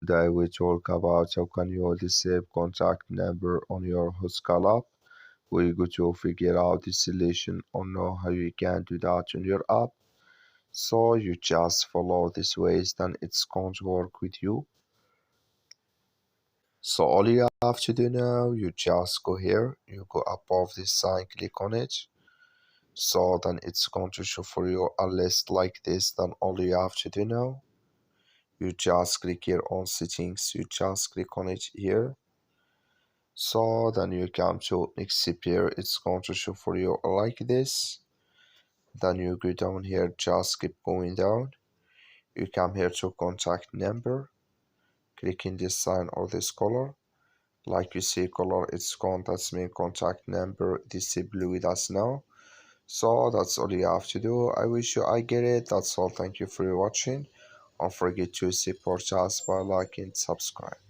Today we talk about how can you save contact number on your Whoscall app. We go to figure out the solution or know how you can do that on your app. So you just follow this ways, then it's going to work with you. So all you have to do now, you just go here, you go above this sign, click on it. So then it's going to show for you a list like this. Then all you have to do now, you just click here on settings, you just click on it here. So then you come to disappear, it's going to show for you like this. Then you go down here, just keep going down. You come here to contact number, clicking this sign or this color. Like you see color, it's gone, that's mean contact number disabled with us now. So that's all you have to do. I wish you I get it. That's all. Thank you for watching. Don't forget to support us by liking and subscribe.